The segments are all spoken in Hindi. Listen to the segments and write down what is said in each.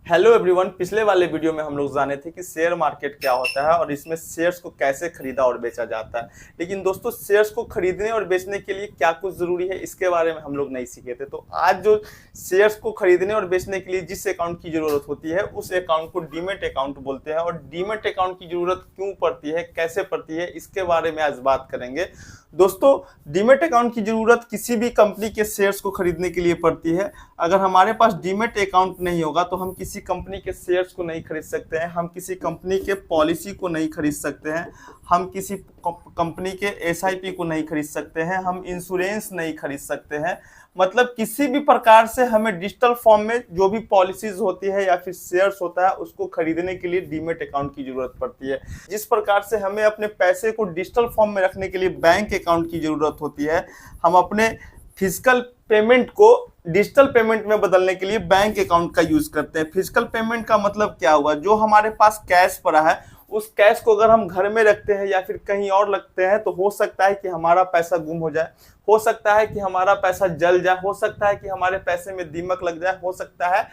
Hello everyone. पिछले वाले वीडियो में हम लोग जाने थे कि शेयर मार्केट क्या होता है और इसमें शेयर्स को कैसे खरीदा और बेचा जाता है। लेकिन दोस्तों, शेयर्स को खरीदने और बेचने के लिए क्या कुछ जरूरी है इसके बारे में हम लोग नहीं सीखे थे। तो आज जो शेयर्स को खरीदने और बेचने के लिए जिस अकाउंट की जरूरत होती है उस अकाउंट को डीमेट अकाउंट बोलते हैं। और डीमेट अकाउंट की जरूरत क्यों पड़ती है, कैसे पड़ती है, इसके बारे में आज बात करेंगे। दोस्तों, डीमेट अकाउंट की जरूरत किसी भी कंपनी के शेयर्स को खरीदने के लिए पड़ती है। अगर हमारे पास डीमेट अकाउंट नहीं होगा तो हम किसी कंपनी के शेयर्स को नहीं खरीद सकते हैं, हम किसी कंपनी के पॉलिसी को नहीं खरीद सकते हैं, हम किसी कंपनी के एसआईपी को नहीं खरीद सकते हैं, हम इंश्योरेंस नहीं खरीद सकते हैं। मतलब किसी भी प्रकार से हमें डिजिटल फॉर्म में जो भी पॉलिसीज होती है या फिर शेयर्स होता है उसको खरीदने के लिए डीमेट अकाउंट की जरूरत पड़ती है। जिस प्रकार से हमें अपने पैसे को डिजिटल फॉर्म में रखने के लिए बैंक अकाउंट की जरूरत होती है, हम अपने फिजिकल पेमेंट को डिजिटल पेमेंट में बदलने के लिए बैंक अकाउंट का यूज करते हैं। फिजिकल पेमेंट का मतलब क्या हुआ, जो हमारे पास कैश पड़ा है उस कैश को अगर हम घर में रखते हैं या फिर कहीं और रखते हैं तो हो सकता है कि हमारा पैसा गुम हो जाए, हो सकता है कि हमारा पैसा जल जाए, हो सकता है कि हमारे पैसे में दीमक लग जाए, हो सकता है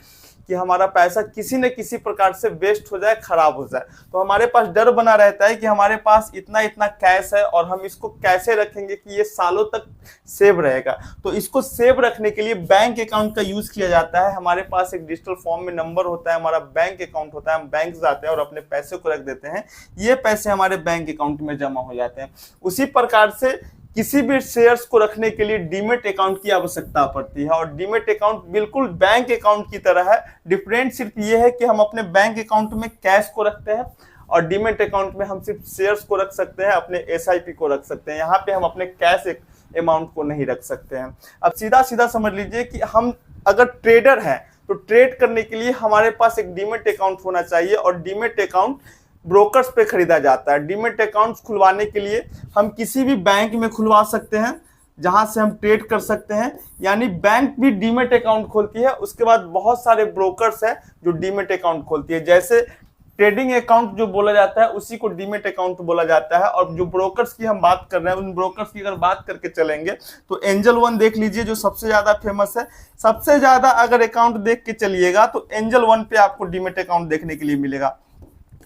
कि हमारा पैसा किसी न किसी प्रकार से वेस्ट हो जाए, खराब हो जाए। तो हमारे पास डर बना रहता है कि हमारे पास इतना इतना कैश है और हम इसको कैसे रखेंगे कि ये सालों तक सेव रहेगा। तो इसको सेव रखने के लिए बैंक अकाउंट का यूज किया जाता है। हमारे पास एक डिजिटल फॉर्म में नंबर होता है, हमारा बैंक अकाउंट होता है, हम बैंक जाते हैं और अपने पैसे को रख देते हैं, ये पैसे हमारे बैंक अकाउंट में जमा हो जाते हैं। उसी प्रकार से किसी भी शेयर्स को रखने के लिए डीमेट अकाउंट की आवश्यकता पड़ती है। और डीमेट अकाउंट बिल्कुल बैंक अकाउंट की तरह है। डिफरेंट सिर्फ ये है कि हम अपने बैंक अकाउंट में कैश को रखते हैं और डीमेट अकाउंट में हम सिर्फ शेयर्स को रख सकते हैं, अपने एसआईपी को रख सकते हैं। यहाँ पे हम अपने कैश अमाउंट को नहीं रख सकते हैं। अब सीधा सीधा समझ लीजिए कि हम अगर ट्रेडर हैं तो ट्रेड करने के लिए हमारे पास एक डीमेट अकाउंट होना चाहिए और डीमेट अकाउंट ब्रोकर्स पे खरीदा जाता है। डीमेट अकाउंट खुलवाने के लिए हम किसी भी बैंक में खुलवा सकते हैं जहां से हम ट्रेड कर सकते हैं, यानी बैंक भी डीमेट अकाउंट खोलती है। उसके बाद बहुत सारे ब्रोकर्स हैं जो डीमेट अकाउंट खोलती है। जैसे ट्रेडिंग अकाउंट जो बोला जाता है उसी को डीमेट अकाउंट बोला जाता है। और जो ब्रोकर्स की हम बात कर रहे हैं उन ब्रोकर्स की अगर बात करके चलेंगे तो एंजल वन देख लीजिए जो सबसे ज्यादा फेमस है। सबसे ज्यादा अगर अकाउंट देख के चलिएगा तो एंजल वन पे आपको डीमेट अकाउंट देखने के लिए मिलेगा।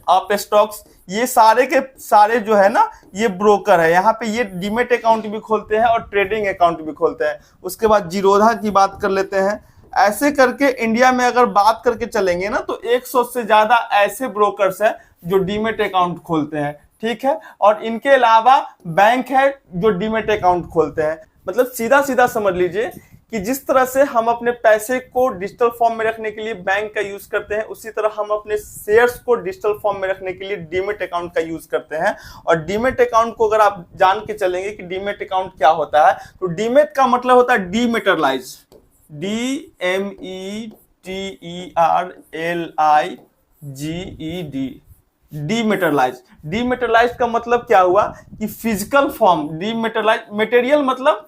आप स्टॉक्स, ये सारे के सारे जो है ना ये ब्रोकर है, यहाँ पे ये डीमेट अकाउंट भी खोलते हैं और ट्रेडिंग अकाउंट भी खोलते हैं। उसके बाद जीरोधा की बात कर लेते हैं। ऐसे करके इंडिया में अगर बात करके चलेंगे ना तो 100 से ज्यादा ऐसे ब्रोकर्स हैं जो डीमेट अकाउंट खोलते हैं, ठीक है। और इनके अलावा बैंक है जो डीमेट अकाउंट खोलते हैं। मतलब सीधा सीधा समझ लीजिए कि जिस तरह से हम अपने पैसे को डिजिटल फॉर्म में रखने के लिए बैंक का यूज करते हैं उसी तरह हम अपने शेयर्स को डिजिटल फॉर्म में रखने के लिए डीमेट अकाउंट का यूज करते हैं। और डीमेट अकाउंट को अगर आप जान के चलेंगे कि डीमेट अकाउंट क्या होता है तो डीमेट का मतलब होता है डीमेटरलाइज, DMETERLIGED, डीमेटरलाइज। डीमेटरलाइज का मतलब क्या हुआ कि फिजिकल फॉर्म, डीमेटरलाइज मटेरियल मतलब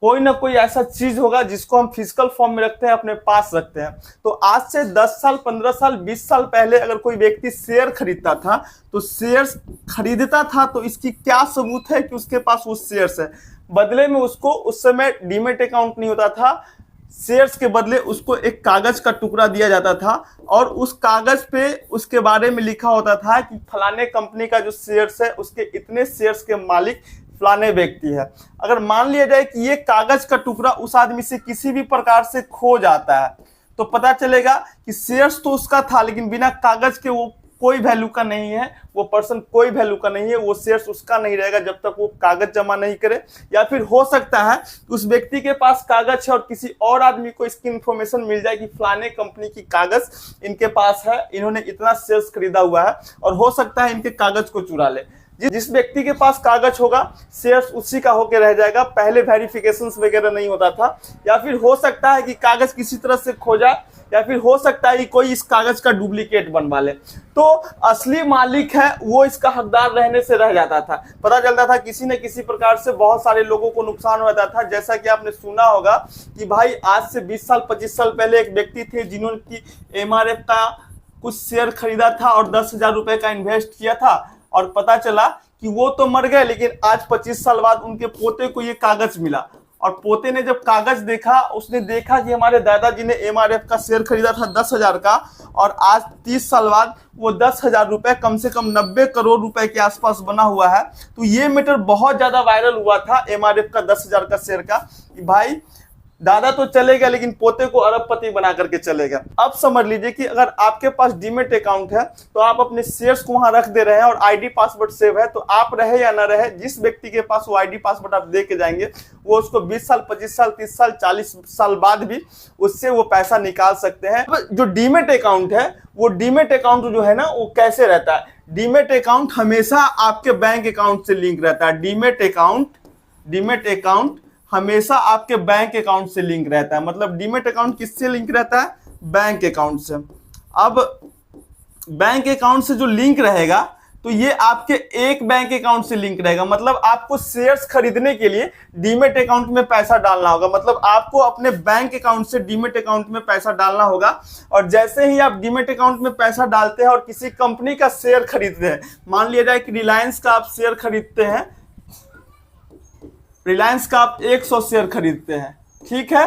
कोई ना कोई ऐसा चीज होगा जिसको हम फिजिकल फॉर्म में रखते हैं, अपने पास रखते हैं। तो आज से 10 साल 15 साल 20 साल पहले अगर कोई व्यक्ति शेयर खरीदता था तो शेयर्स खरीदता था तो इसकी क्या सबूत है कि उसके पास वो शेयर्स है। बदले में उसको उस समय डीमेट अकाउंट नहीं होता था, शेयर्स के बदले उसको एक कागज का टुकड़ा दिया जाता था और उस कागज पे उसके बारे में लिखा होता था कि फलाने कंपनी का जो शेयर्स है उसके इतने शेयर्स के मालिक फलाने व्यक्ति है। अगर मान लिया जाए कि ये कागज का टुकड़ा उस आदमी से किसी भी प्रकार से खो जाता है तो पता चलेगा कि शेयर्स तो उसका था लेकिन बिना कागज के वो कोई वैल्यू का नहीं है, वो पर्सन कोई वैल्यू का नहीं है, वो शेयर्स उसका नहीं रहेगा जब तक वो कागज जमा नहीं करे। या फिर हो सकता है उस व्यक्ति के पास कागज है और किसी और आदमी को इसकी इंफॉर्मेशन मिल जाए कि फलाने कंपनी की कागज इनके पास है, इन्होंने इतना शेयर्स खरीदा हुआ है, और हो सकता है इनके कागज को चुरा ले। जिस व्यक्ति के पास कागज होगा शेयर्स उसी का होकर रह जाएगा, पहले वेरिफिकेशंस वगैरह नहीं होता था। या फिर हो सकता है कि कागज किसी तरह से खो जाए, या फिर हो सकता है कि कोई इस कागज का डुप्लीकेट बनवा ले, तो असली मालिक है वो इसका हकदार रहने से रह जाता था। पता चलता था किसी न किसी प्रकार से बहुत सारे लोगों को नुकसान हो जाता था। जैसा कि आपने सुना होगा कि भाई आज से 20 साल 25 साल पहले एक व्यक्ति थे जिन्होंने MRF का कुछ शेयर खरीदा था और 10,000 रुपए का इन्वेस्ट किया था और पता चला कि वो तो मर गए लेकिन आज 25 साल बाद उनके पोते को ये कागज मिला और पोते ने जब कागज देखा, उसने देखा कि हमारे दादाजी ने एमआरएफ का शेयर खरीदा था 10,000 का, और आज 30 साल बाद वो 10,000 रुपए कम से कम 90 करोड़ रुपए के आसपास बना हुआ है। तो ये मैटर बहुत ज्यादा वायरल हुआ था एमआरएफ का 10,000 का शेयर का, कि भाई दादा तो चलेगा लेकिन पोते को अरबपति बना करके चलेगा। अब समझ लीजिए कि अगर आपके पास डीमेट अकाउंट है तो आप अपने शेयर्स को वहां रख दे रहे हैं और आईडी पासवर्ड सेव है, तो आप रहे या ना रहे, जिस व्यक्ति के पास वो आईडी पासवर्ड आप दे के जाएंगे वो उसको 20 साल 25 साल 30 साल 40 साल बाद भी उससे वो पैसा निकाल सकते हैं। जो डीमेट अकाउंट है, वो डीमेट अकाउंट जो है ना, वो कैसे रहता है, डीमेट अकाउंट हमेशा आपके बैंक अकाउंट से लिंक रहता है। डीमेट अकाउंट हमेशा आपके बैंक अकाउंट से लिंक रहता है। मतलब डीमेट अकाउंट किससे लिंक रहता है, बैंक अकाउंट से। अब बैंक अकाउंट से जो लिंक रहेगा तो ये आपके एक बैंक अकाउंट से लिंक रहेगा। मतलब आपको शेयर्स खरीदने के लिए डीमेट अकाउंट में पैसा डालना होगा। मतलब आपको अपने बैंक अकाउंट से डीमेट अकाउंट में पैसा डालना होगा, और जैसे ही आप डीमेट अकाउंट में पैसा डालते हैं और किसी कंपनी का शेयर खरीदते हैं, मान लिया जाए कि रिलायंस का आप शेयर खरीदते हैं, रिलायंस का आप 100 शेयर खरीदते हैं, ठीक है,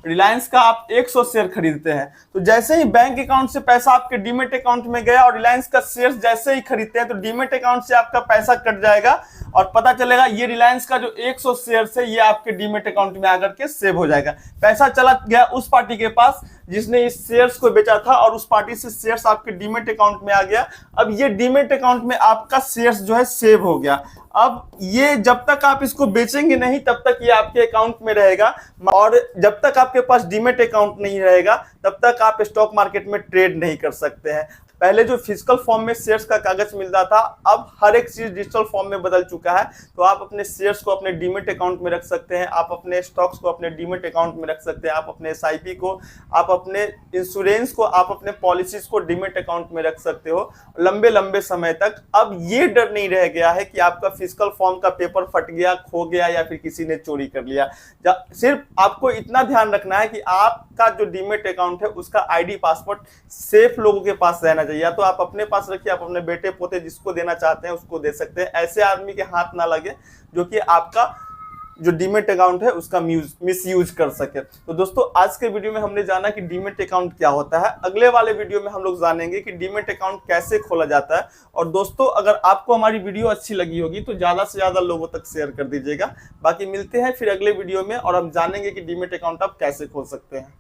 रिलायंस का आप 100 शेयर खरीदते हैं, तो जैसे ही बैंक अकाउंट से पैसा आपके डीमेट अकाउंट में गया और रिलायंस का शेयर जैसे ही खरीदते हैं तो डीमेट अकाउंट से आपका पैसा कट जाएगा और पता चलेगा ये रिलायंस का जो 100 शेयर है ये आपके डीमेट अकाउंट में आकर के सेव हो जाएगा। पैसा चला गया उस पार्टी के पास जिसने इस शेयर्स को बेचा था और उस पार्टी से शेयर्स आपके डीमेट अकाउंट में आ गया। अब ये डीमेट अकाउंट में आपका शेयर्स जो है सेव हो गया। अब ये जब तक आप इसको बेचेंगे नहीं तब तक ये आपके अकाउंट में रहेगा, और जब तक आपके पास डीमेट अकाउंट नहीं रहेगा तब तक आप स्टॉक मार्केट में ट्रेड नहीं कर सकते हैं। पहले जो फिजिकल फॉर्म में शेयर्स का कागज मिलता था, अब हर एक चीज डिजिटल फॉर्म में बदल चुका है। तो आप अपने शेयर्स को अपने डीमेट अकाउंट में रख सकते हैं, आप अपने स्टॉक्स को अपने डीमेट अकाउंट में रख सकते हैं, आप अपने एसआईपी को, आप अपने इंश्योरेंस को, आप अपने पॉलिसीज को डीमेट अकाउंट में रख सकते हो लंबे लंबे समय तक। अब ये डर नहीं रह गया है कि आपका फिजिकल फॉर्म का पेपर फट गया, खो गया या फिर किसी ने चोरी कर लिया। सिर्फ आपको इतना ध्यान रखना है कि आपका जो डीमेट अकाउंट है उसका आईडी पासवर्ड सेफ लोगों के पास रहना चाहिए। या तो आप अपने पास रखिए, आप अपने बेटे पोते जिसको देना चाहते हैं उसको दे सकते हैं। ऐसे आदमी के हाथ ना लगे जो कि आपका जो डीमेट अकाउंट है उसका मिसयूज कर सके। तो दोस्तों आज के वीडियो में हमने जाना कि डीमेट अकाउंट क्या होता है। अगले वाले वीडियो में हम लोग जानेंगे कि डीमेट अकाउंट कैसे खोला जाता है। और दोस्तों अगर आपको हमारी वीडियो अच्छी लगी होगी तो ज्यादा से ज्यादा लोगों तक शेयर कर दीजिएगा। बाकी मिलते हैं फिर अगले वीडियो में और हम जानेंगे कि डीमेट अकाउंट आप कैसे खोल सकते हैं।